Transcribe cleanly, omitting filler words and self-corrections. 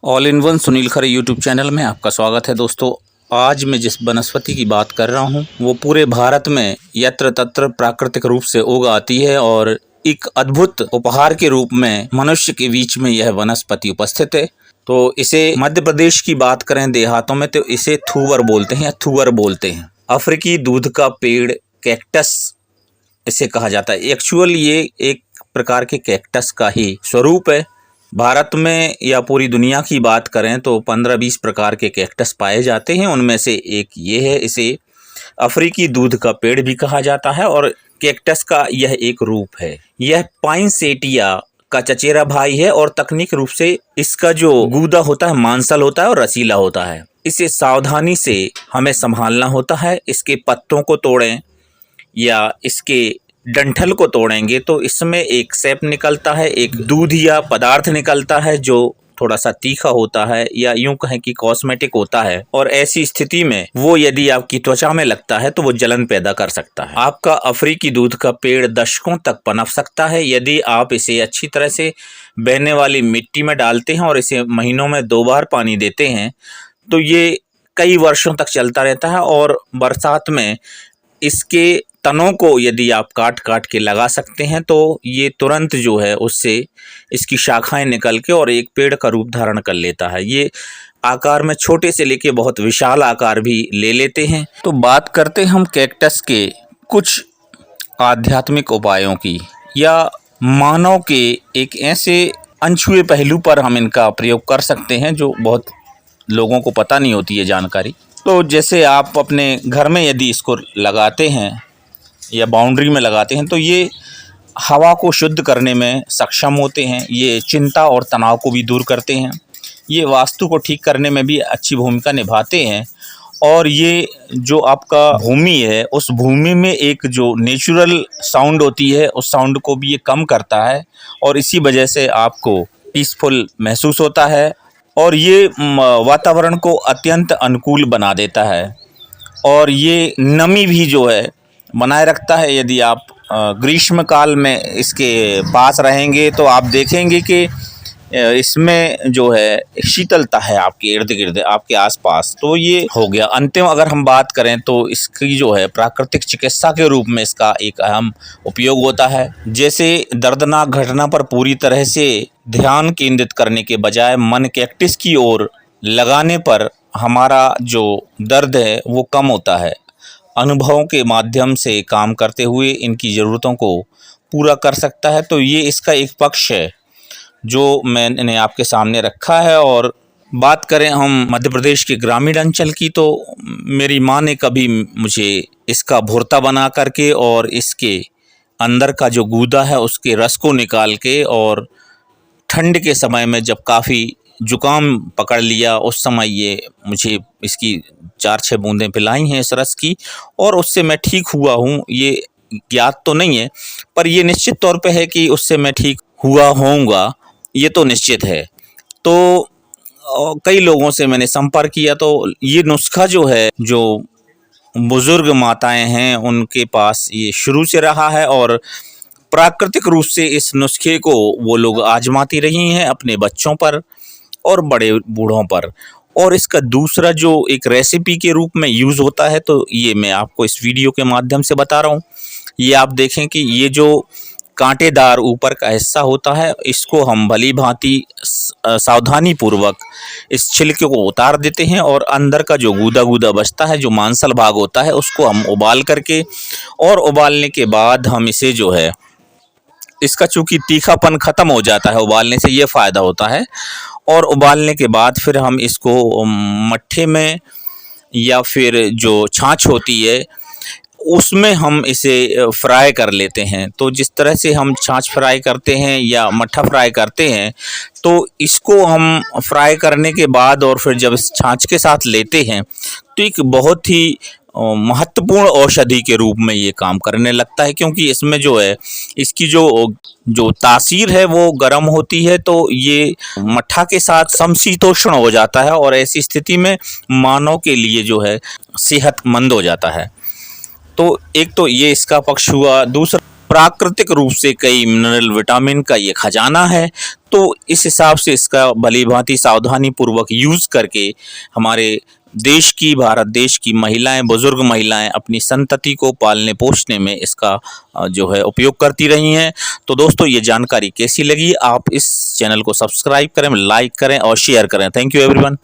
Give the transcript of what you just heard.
All in one Sunil Khare YouTube channel में आपका स्वागत है दोस्तों। आज मैं जिस वनस्पति की बात कर रहा हूँ वो पूरे भारत में यत्र तत्र प्राकृतिक रूप से उग आती है और एक अद्भुत उपहार के रूप में मनुष्य के बीच में यह वनस्पति उपस्थित है। तो इसे मध्य प्रदेश की बात करें देहातों में तो इसे थूवर बोलते हैं या थुअर बोलते हैं। अफ्रीकी दूध का पेड़ कैक्टस इसे कहा जाता है। एक्चुअल ये एक प्रकार के कैक्टस का ही स्वरूप है। भारत में या पूरी दुनिया की बात करें तो 15-20 प्रकार के कैक्टस पाए जाते हैं। उनमें से एक ये है। इसे अफ्रीकी दूध का पेड़ भी कहा जाता है और कैक्टस का यह एक रूप है। यह पाइनसेटिया का चचेरा भाई है और तकनीक रूप से इसका जो गूदा होता है मांसल होता है और रसीला होता है। इसे सावधानी से हमें संभालना होता है। इसके पत्तों को तोड़ें या इसके डंठल को तोड़ेंगे तो इसमें एक सैप निकलता है, एक दूध या पदार्थ निकलता है जो थोड़ा सा तीखा होता है या यूं कहें कि कॉस्मेटिक होता है। और ऐसी स्थिति में वो यदि आपकी त्वचा में लगता है तो वो जलन पैदा कर सकता है। आपका अफ्रीकी दूध का पेड़ दशकों तक पनप सकता है यदि आप इसे अच्छी तरह से बहने वाली मिट्टी में डालते हैं और इसे महीनों में 2 बार पानी देते हैं तो ये कई वर्षों तक चलता रहता है। और बरसात में इसके तनों को यदि आप काट काट के लगा सकते हैं तो ये तुरंत जो है उससे इसकी शाखाएं निकल के और एक पेड़ का रूप धारण कर लेता है। ये आकार में छोटे से लेके बहुत विशाल आकार भी ले लेते हैं। तो बात करते हैं हम कैक्टस के कुछ आध्यात्मिक उपायों की या मानव के एक ऐसे अनछुए पहलू पर हम इनका प्रयोग कर सकते हैं जो बहुत लोगों को पता नहीं होती है जानकारी। तो जैसे आप अपने घर में यदि इसको लगाते हैं या बाउंड्री में लगाते हैं तो ये हवा को शुद्ध करने में सक्षम होते हैं। ये चिंता और तनाव को भी दूर करते हैं। ये वास्तु को ठीक करने में भी अच्छी भूमिका निभाते हैं। और ये जो आपका भूमि है उस भूमि में एक जो नेचुरल साउंड होती है उस साउंड को भी ये कम करता है और इसी वजह से आपको पीसफुल महसूस होता है और ये वातावरण को अत्यंत अनुकूल बना देता है। और ये नमी भी जो है बनाए रखता है। यदि आप ग्रीष्म काल में इसके पास रहेंगे तो आप देखेंगे कि इसमें जो है शीतलता है आपके इर्द गिर्द आपके आसपास। तो ये हो गया। अंतिम अगर हम बात करें तो इसकी जो है प्राकृतिक चिकित्सा के रूप में इसका एक अहम उपयोग होता है। जैसे दर्दनाक घटना पर पूरी तरह से ध्यान केंद्रित करने के बजाय मन कैक्टस की ओर लगाने पर हमारा जो दर्द है वो कम होता है। अनुभवों के माध्यम से काम करते हुए इनकी ज़रूरतों को पूरा कर सकता है। तो ये इसका एक पक्ष है जो मैंने आपके सामने रखा है। और बात करें हम मध्य प्रदेश के ग्रामीण अंचल की तो मेरी माँ ने कभी मुझे इसका भुर्ता बना करके और इसके अंदर का जो गूदा है उसके रस को निकाल के और ठंड के समय में जब काफ़ी जुकाम पकड़ लिया उस समय ये मुझे इसकी 4-6 बूंदें पिलाई हैं इस रस की और उससे मैं ठीक हुआ हूँ। ये ज्ञात तो नहीं है पर ये निश्चित तौर पे है कि उससे मैं ठीक हुआ होऊंगा, ये तो निश्चित है। तो कई लोगों से मैंने संपर्क किया तो ये नुस्खा जो है जो बुज़ुर्ग माताएं हैं उनके पास ये शुरू से रहा है और प्राकृतिक रूप से इस नुस्खे को वो लोग आजमाती रही हैं अपने बच्चों पर और बड़े बूढ़ों पर। और इसका दूसरा जो एक रेसिपी के रूप में यूज़ होता है तो ये मैं आपको इस वीडियो के माध्यम से बता रहा हूँ। ये आप देखें कि ये जो कांटेदार ऊपर का हिस्सा होता है इसको हम भली भांति सावधानी पूर्वक इस छिलके को उतार देते हैं और अंदर का जो गूदा गूदा बचता है जो मांसल भाग होता है उसको हम उबाल करके और उबालने के बाद हम इसे जो है इसका चूँकि तीखापन ख़त्म हो जाता है उबालने से ये फ़ायदा होता है। और उबालने के बाद फिर हम इसको मट्ठे में या फिर जो छाछ होती है उसमें हम इसे फ्राई कर लेते हैं। तो जिस तरह से हम छाछ फ्राई करते हैं या मट्ठा फ्राई करते हैं तो इसको हम फ्राई करने के बाद और फिर जब इस छाछ के साथ लेते हैं तो एक बहुत ही महत्वपूर्ण औषधि के रूप में ये काम करने लगता है क्योंकि इसमें जो है इसकी जो तासीर है वो गर्म होती है तो ये मट्ठा के साथ समशीतोष्ण हो जाता है और ऐसी स्थिति में मानव के लिए जो है सेहतमंद हो जाता है। तो एक तो ये इसका पक्ष हुआ। दूसरा प्राकृतिक रूप से कई मिनरल विटामिन का ये खजाना है। तो इस हिसाब से इसका भली-भांति सावधानी पूर्वक यूज़ करके हमारे देश की, भारत देश की महिलाएं, बुजुर्ग महिलाएं अपनी संतति को पालने पोषने में इसका जो है उपयोग करती रही हैं। तो दोस्तों, ये जानकारी कैसी लगी? आप इस चैनल को सब्सक्राइब करें, लाइक करें और शेयर करें। Thank you everyone.